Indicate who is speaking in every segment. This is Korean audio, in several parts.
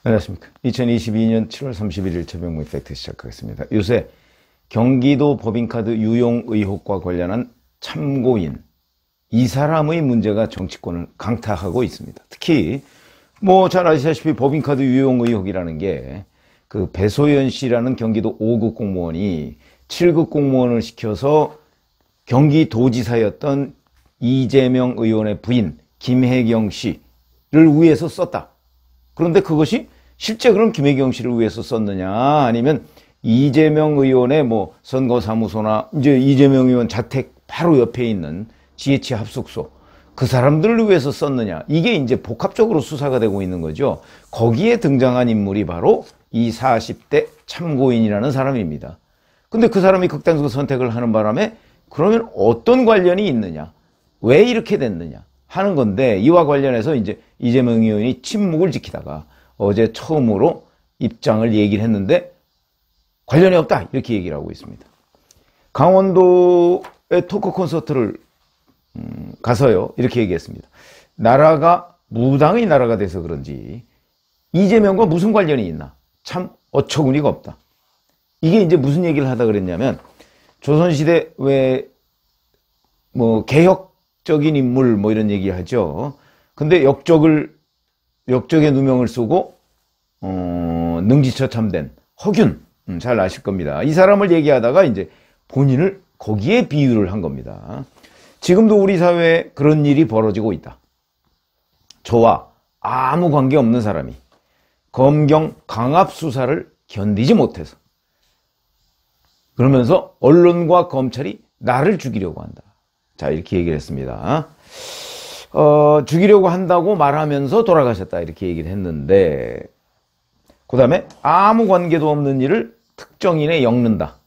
Speaker 1: 안녕하십니까. 2022년 7월 31일 최병무의 팩트 시작하겠습니다. 요새 경기도 법인카드 유용 의혹과 관련한 참고인, 이 사람의 문제가 정치권을 강타하고 있습니다. 특히 잘 아시다시피 법인카드 유용 의혹이라는 게 그 배소연 씨라는 경기도 5급 공무원이 7급 공무원을 시켜서 경기도지사였던 이재명 의원의 부인 김혜경 씨를 위해서 썼다. 그런데 그것이 실제 그럼 김혜경 씨를 위해서 썼느냐, 아니면 이재명 의원의 선거사무소나 이제 이재명 의원 자택 바로 옆에 있는 GH 합숙소, 그 사람들을 위해서 썼느냐, 이게 이제 복합적으로 수사가 되고 있는 거죠. 거기에 등장한 인물이 바로 이 40대 참고인이라는 사람입니다. 근데 그 사람이 극단적 선택을 하는 바람에 그러면 어떤 관련이 있느냐, 왜 이렇게 됐느냐 하는 건데, 이와 관련해서 이제 이재명 의원이 침묵을 지키다가 어제 처음으로 입장을 얘기를 했는데 관련이 없다 이렇게 얘기를 하고 있습니다. 강원도의 토크 콘서트를 가서요 이렇게 얘기했습니다. 나라가 무당의 나라가 돼서 그런지 이재명과 무슨 관련이 있나, 참 어처구니가 없다. 이게 이제 무슨 얘기를 하다 그랬냐면, 조선시대 왜 개혁적인 인물 이런 얘기 하죠. 근데 역적의 누명을 쓰고 능지처참된 허균, 잘 아실 겁니다. 이 사람을 얘기하다가 이제 본인을 거기에 비유를 한 겁니다. 지금도 우리 사회에 그런 일이 벌어지고 있다. 저와 아무 관계 없는 사람이 검경 강압 수사를 견디지 못해서, 그러면서 언론과 검찰이 나를 죽이려고 한다. 자, 이렇게 얘기를 했습니다. 죽이려고 한다고 말하면서 돌아가셨다 이렇게 얘기를 했는데, 그 다음에 아무 관계도 없는 일을 특정인에 엮는다.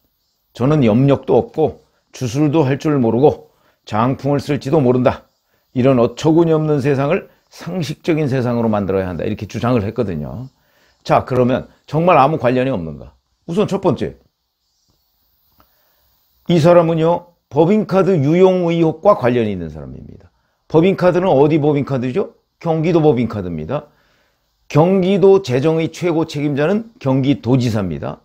Speaker 1: 저는 염력도 없고 주술도 할 줄 모르고 장풍을 쓸지도 모른다. 이런 어처구니 없는 세상을 상식적인 세상으로 만들어야 한다 이렇게 주장을 했거든요. 자, 그러면 정말 아무 관련이 없는가? 우선 첫 번째, 이 사람은요 법인카드 유용 의혹과 관련이 있는 사람입니다. 법인카드는 어디 법인카드죠? 경기도 법인카드입니다. 경기도 재정의 최고 책임자는 경기도지사입니다.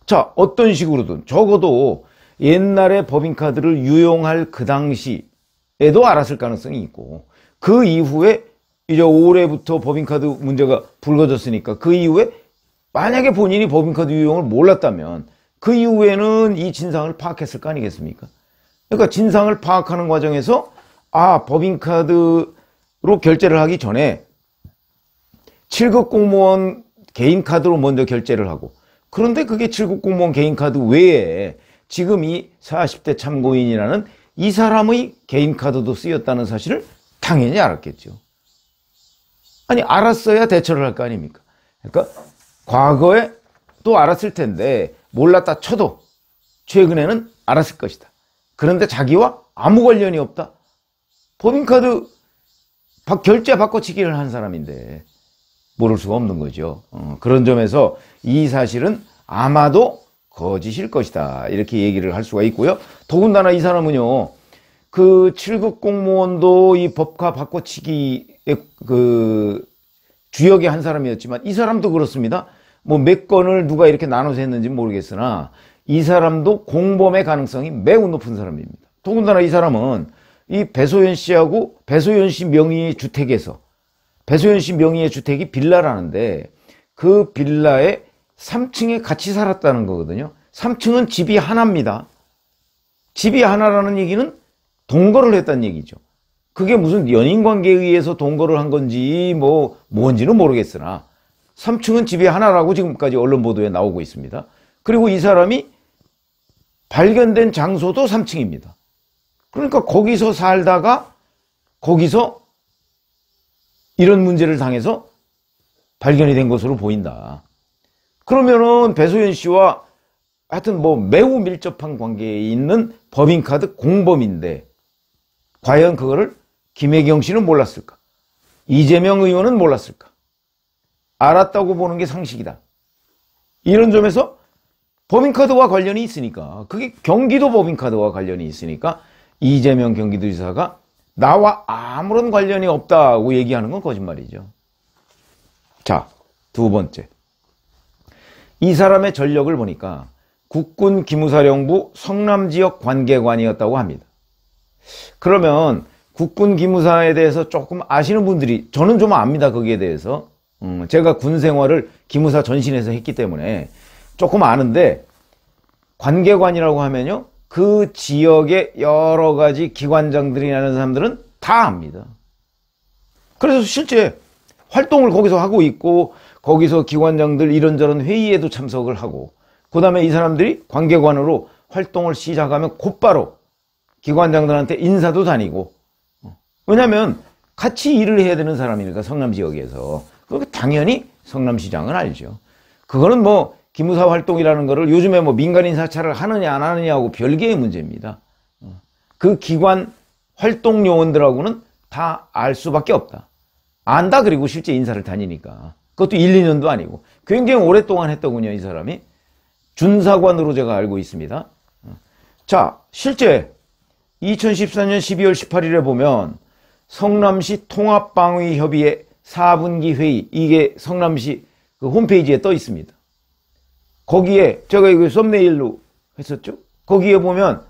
Speaker 1: 자, 어떤 식으로든 적어도 옛날에 법인카드를 유용할 그 당시에도 알았을 가능성이 있고, 그 이후에 이제 올해부터 법인카드 문제가 불거졌으니까 그 이후에 만약에 본인이 법인카드 유용을 몰랐다면 그 이후에는 이 진상을 파악했을 거 아니겠습니까? 그러니까 진상을 파악하는 과정에서 법인카드로 결제를 하기 전에 7급 공무원 개인 카드로 먼저 결제를 하고, 그런데 그게 7급 공무원 개인 카드 외에 지금 이 40대 참고인이라는 이 사람의 개인 카드도 쓰였다는 사실을 당연히 알았겠죠. 아니, 알았어야 대처를 할 거 아닙니까? 그러니까 과거에 또 알았을 텐데 몰랐다 쳐도 최근에는 알았을 것이다. 그런데 자기와 아무 관련이 없다. 법인카드 결제 바꿔치기를 한 사람인데 모를 수가 없는 거죠. 그런 점에서 이 사실은 아마도 거짓일 것이다 이렇게 얘기를 할 수가 있고요. 더군다나 이 사람은요 그 7급 공무원도 이 법카 바꿔치기의 그 주역의 한 사람이었지만, 이 사람도 그렇습니다. 몇 건을 누가 이렇게 나눠서 했는지 모르겠으나 이 사람도 공범의 가능성이 매우 높은 사람입니다. 더군다나 이 사람은 이 배소연 씨하고 배소연 씨 명의의 주택에서, 배소연 씨 명의의 주택이 빌라라는데 그 빌라에 3층에 같이 살았다는 거거든요. 3층은 집이 하나입니다. 집이 하나라는 얘기는 동거를 했다는 얘기죠. 그게 무슨 연인관계에 의해서 동거를 한 건지 뭔지는 모르겠으나 3층은 집이 하나라고 지금까지 언론 보도에 나오고 있습니다. 그리고 이 사람이 발견된 장소도 3층입니다. 그러니까 거기서 살다가 거기서 이런 문제를 당해서 발견이 된 것으로 보인다. 그러면은 배소연 씨와 하여튼 매우 밀접한 관계에 있는 법인카드 공범인데 과연 그거를 김혜경 씨는 몰랐을까? 이재명 의원은 몰랐을까? 알았다고 보는 게 상식이다. 이런 점에서 법인카드와 관련이 있으니까, 그게 경기도 법인카드와 관련이 있으니까 이재명 경기도지사가 나와 아무런 관련이 없다고 얘기하는 건 거짓말이죠. 자, 두 번째. 이 사람의 전력을 보니까 국군 기무사령부 성남지역 관계관이었다고 합니다. 그러면 국군 기무사에 대해서 조금 아시는 분들이, 저는 좀 압니다. 거기에 대해서. 제가 군 생활을 기무사 전신에서 했기 때문에 조금 아는데, 관계관이라고 하면요, 그 지역의 여러 가지 기관장들이라는 사람들은 다 압니다. 그래서 실제 활동을 거기서 하고 있고, 거기서 기관장들 이런저런 회의에도 참석을 하고, 그 다음에 이 사람들이 관계관으로 활동을 시작하면 곧바로 기관장들한테 인사도 다니고, 왜냐하면 같이 일을 해야 되는 사람이니까, 성남 지역에서. 당연히 성남시장은 알죠. 그거는 뭐 기무사 활동이라는 거를 요즘에 뭐 민간인 사찰을 하느냐 안 하느냐하고 별개의 문제입니다. 그 기관 활동 요원들하고는 다 알 수밖에 없다. 안다. 그리고 실제 인사를 다니니까. 그것도 1, 2년도 아니고 굉장히 오랫동안 했더군요. 이 사람이 준사관으로 제가 알고 있습니다. 자, 실제 2014년 12월 18일에 보면 성남시 통합방위협의회 4분기 회의, 이게 성남시 그 홈페이지에 떠 있습니다. 거기에 제가 이거 썸네일로 했었죠. 거기에 보면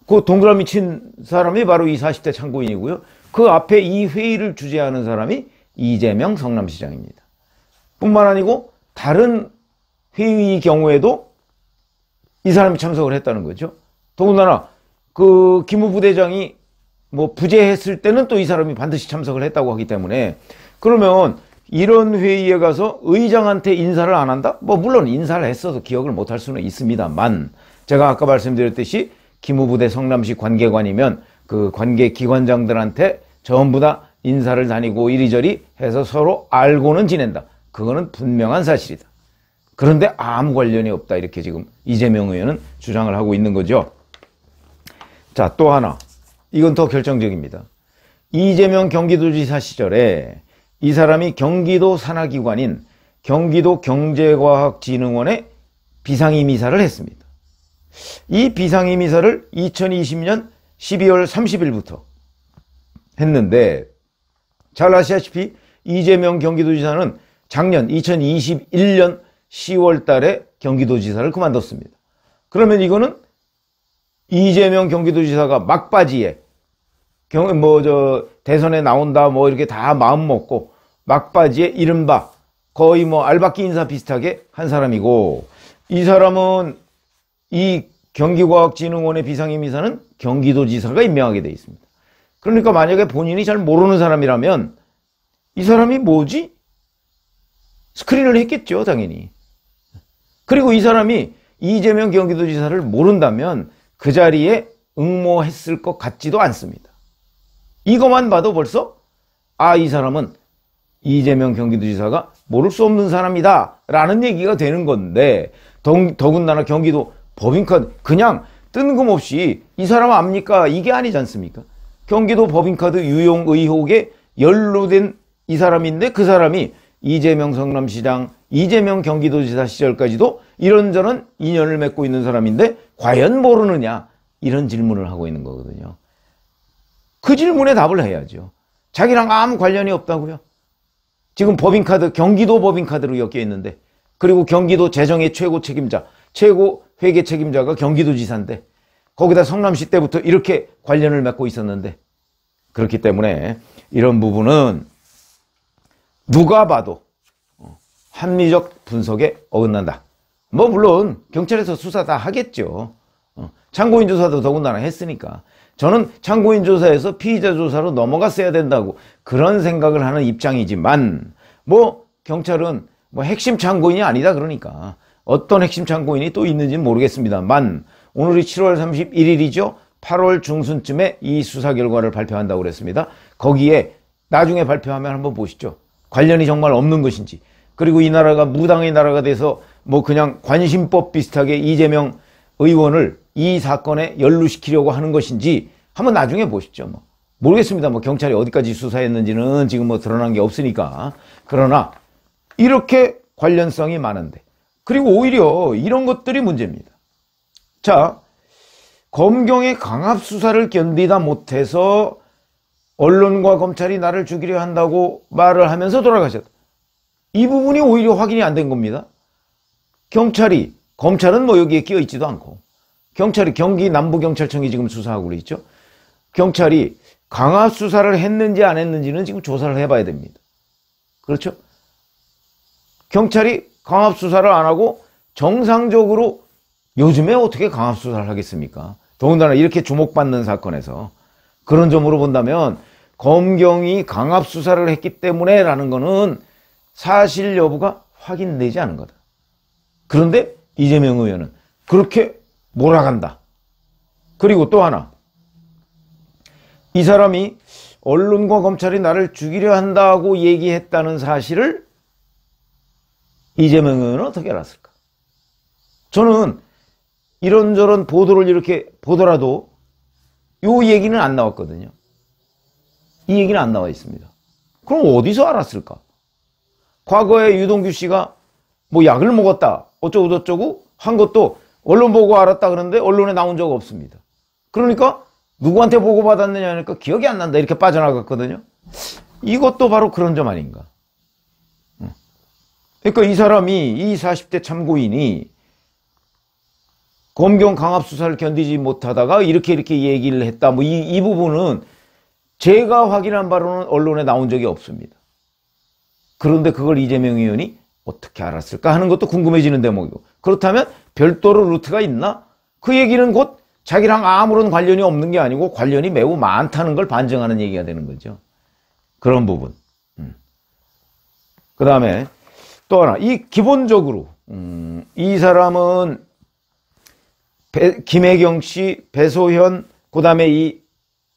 Speaker 1: 그 동그라미 친 사람이 바로 이 40대 참고인이고요. 그 앞에 이 회의를 주재하는 사람이 이재명 성남시장입니다. 뿐만 아니고 다른 회의 경우에도 이 사람이 참석을 했다는 거죠. 더군다나 그 기무부대장이 뭐 부재했을 때는 또 이 사람이 반드시 참석을 했다고 하기 때문에, 그러면 이런 회의에 가서 의장한테 인사를 안 한다? 뭐 물론 인사를 했어도 기억을 못할 수는 있습니다만, 제가 아까 말씀드렸듯이 기무부대 성남시 관계관이면 그 관계 기관장들한테 전부 다 인사를 다니고 이리저리 해서 서로 알고는 지낸다. 그거는 분명한 사실이다. 그런데 아무 관련이 없다. 이렇게 지금 이재명 의원은 주장을 하고 있는 거죠. 자, 또 하나. 이건 더 결정적입니다. 이재명 경기도지사 시절에 이 사람이 경기도 산하기관인 경기도 경제과학진흥원에 비상임이사를 했습니다. 이 비상임이사를 2020년 12월 30일부터 했는데, 잘 아시다시피 이재명 경기도지사는 작년 2021년 10월 달에 경기도지사를 그만뒀습니다. 그러면 이거는 이재명 경기도지사가 막바지에 대선에 나온다 뭐 이렇게 다 마음 먹고 막바지에 이른바 거의 뭐 알박기 인사 비슷하게 한 사람이고, 이 사람은 이 경기과학진흥원의 비상임이사는 경기도지사가 임명하게 돼 있습니다. 그러니까 만약에 본인이 잘 모르는 사람이라면 이 사람이 뭐지? 스크린을 했겠죠, 당연히. 그리고 이 사람이 이재명 경기도지사를 모른다면 그 자리에 응모했을 것 같지도 않습니다. 이것만 봐도 벌써 이 사람은 이재명 경기도지사가 모를 수 없는 사람이다 라는 얘기가 되는 건데, 더군다나 경기도 법인카드 그냥 뜬금없이 이 사람 압니까? 이게 아니지 않습니까? 경기도 법인카드 유용 의혹에 연루된 이 사람인데, 그 사람이 이재명 성남시장, 이재명 경기도지사 시절까지도 이런저런 인연을 맺고 있는 사람인데 과연 모르느냐, 이런 질문을 하고 있는 거거든요. 그 질문에 답을 해야죠. 자기랑 아무 관련이 없다고요. 지금 법인카드, 경기도 법인카드로 엮여 있는데, 그리고 경기도 재정의 최고 책임자, 최고 회계 책임자가 경기도지사인데, 거기다 성남시 때부터 이렇게 관련을 맺고 있었는데, 그렇기 때문에 이런 부분은 누가 봐도 합리적 분석에 어긋난다. 뭐 물론 경찰에서 수사 다 하겠죠. 참고인 조사도 더군다나 했으니까. 저는 참고인 조사에서 피의자 조사로 넘어갔어야 된다고 그런 생각을 하는 입장이지만, 뭐 경찰은 뭐 핵심 참고인이 아니다 그러니까 어떤 핵심 참고인이 또 있는지는 모르겠습니다만, 오늘이 7월 31일이죠. 8월 중순쯤에 이 수사 결과를 발표한다고 그랬습니다. 거기에 나중에 발표하면 한번 보시죠. 관련이 정말 없는 것인지, 그리고 이 나라가 무당의 나라가 돼서 뭐 그냥 관심법 비슷하게 이재명 의원을 이 사건에 연루시키려고 하는 것인지 한번 나중에 보시죠. 뭐 모르겠습니다. 뭐 경찰이 어디까지 수사했는지는 지금 뭐 드러난 게 없으니까. 그러나 이렇게 관련성이 많은데, 그리고 오히려 이런 것들이 문제입니다. 자, 검경의 강압 수사를 견디다 못해서 언론과 검찰이 나를 죽이려 한다고 말을 하면서 돌아가셨다. 이 부분이 오히려 확인이 안 된 겁니다. 검찰은 뭐 여기에 끼어 있지도 않고, 경찰이 경기 남부경찰청이 지금 수사하고 있죠. 경찰이 강압 수사를 했는지 안 했는지는 지금 조사를 해봐야 됩니다. 그렇죠? 경찰이 강압 수사를 안 하고 정상적으로 요즘에 어떻게 강압 수사를 하겠습니까? 더군다나 이렇게 주목받는 사건에서 그런 점으로 본다면 검경이 강압 수사를 했기 때문에 라는 거는 사실 여부가 확인되지 않은 거다. 그런데 이재명 의원은 그렇게 몰아간다. 그리고 또 하나, 이 사람이 언론과 검찰이 나를 죽이려 한다고 얘기했다는 사실을 이재명 의원은 어떻게 알았을까? 저는 이런저런 보도를 이렇게 보더라도 이 얘기는 안 나왔거든요. 이 얘기는 안 나와 있습니다. 그럼 어디서 알았을까? 과거에 유동규 씨가 뭐 약을 먹었다 어쩌고 저쩌고 한 것도 언론 보고 알았다 그러는데 언론에 나온 적 없습니다. 그러니까 누구한테 보고받았느냐 하니까 기억이 안 난다 이렇게 빠져나갔거든요. 이것도 바로 그런 점 아닌가. 그러니까 이 사람이, 이 40대 참고인이 검경 강압 수사를 견디지 못하다가 이렇게 얘기를 했다. 뭐 이 부분은 제가 확인한 바로는 언론에 나온 적이 없습니다. 그런데 그걸 이재명 의원이 어떻게 알았을까 하는 것도 궁금해지는 대목이고, 그렇다면 별도로 루트가 있나? 그 얘기는 곧 자기랑 아무런 관련이 없는 게 아니고 관련이 매우 많다는 걸 반증하는 얘기가 되는 거죠. 그런 부분. 그 다음에 또 하나, 이 기본적으로 이 사람은 김혜경 씨, 배소현, 그 다음에 이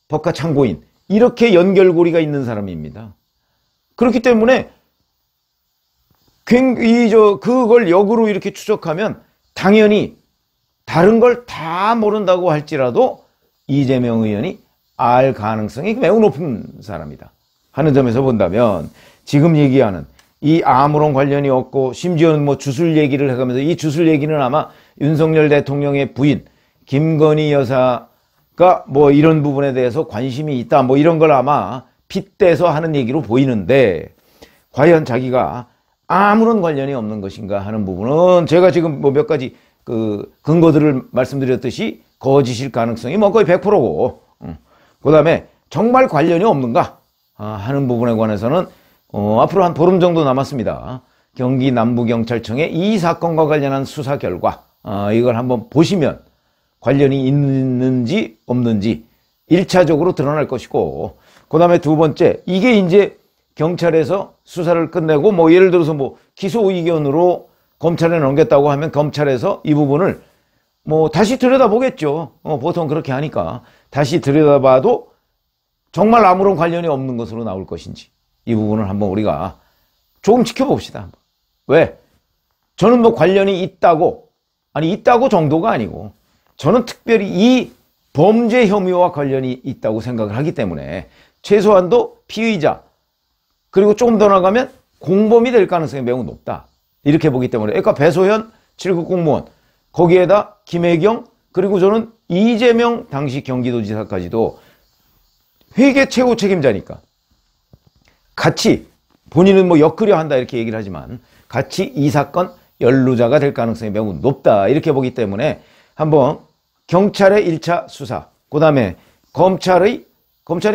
Speaker 1: 법과 참고인 이렇게 연결고리가 있는 사람입니다. 그렇기 때문에 그걸 역으로 이렇게 추적하면 당연히 다른 걸 다 모른다고 할지라도 이재명 의원이 알 가능성이 매우 높은 사람이다 하는 점에서 본다면, 지금 얘기하는 이 아무런 관련이 없고 심지어는 뭐 주술 얘기를 해가면서, 이 주술 얘기는 아마 윤석열 대통령의 부인 김건희 여사가 뭐 이런 부분에 대해서 관심이 있다 뭐 이런 걸 아마 빗대서 하는 얘기로 보이는데, 과연 자기가 아무런 관련이 없는 것인가 하는 부분은 제가 지금 뭐 몇 가지 그 근거들을 말씀드렸듯이 거짓일 가능성이 뭐 거의 100%고, 그 다음에 정말 관련이 없는가 하는 부분에 관해서는 앞으로 한 보름 정도 남았습니다. 경기 남부경찰청의 이 사건과 관련한 수사 결과, 이걸 한번 보시면 관련이 있는지 없는지 1차적으로 드러날 것이고, 그 다음에 두 번째, 이게 이제 경찰에서 수사를 끝내고 뭐 예를 들어서 뭐 기소 의견으로 검찰에 넘겼다고 하면 검찰에서 이 부분을 뭐 다시 들여다보겠죠. 보통 그렇게 하니까 다시 들여다봐도 정말 아무런 관련이 없는 것으로 나올 것인지, 이 부분을 한번 우리가 조금 지켜봅시다. 왜? 저는 뭐 관련이 있다고 정도가 아니고, 저는 특별히 이 범죄 혐의와 관련이 있다고 생각을 하기 때문에 최소한도 피의자, 그리고 조금 더 나가면 공범이 될 가능성이 매우 높다 이렇게 보기 때문에, 그러니까 배소현 7급 공무원, 거기에다 김혜경, 그리고 저는 이재명 당시 경기도지사까지도 회계 최고 책임자니까 같이, 본인은 뭐 엮으려 한다 이렇게 얘기를 하지만 같이 이 사건 연루자가 될 가능성이 매우 높다 이렇게 보기 때문에, 한번 경찰의 1차 수사, 그 다음에 검찰이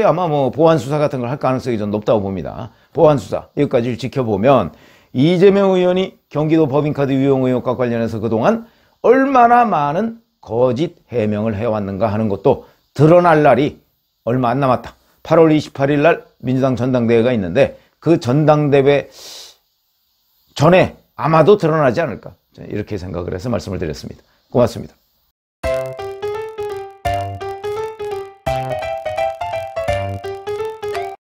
Speaker 1: 아마 뭐 보안 수사 같은 걸 할 가능성이 좀 높다고 봅니다. 보안 수사 여기까지를 지켜보면 이재명 의원이 경기도 법인카드 유용 의혹과 관련해서 그동안 얼마나 많은 거짓 해명을 해왔는가 하는 것도 드러날 날이 얼마 안 남았다. 8월 28일 날 민주당 전당대회가 있는데 그 전당대회 전에 아마도 드러나지 않을까, 이렇게 생각을 해서 말씀을 드렸습니다. 고맙습니다.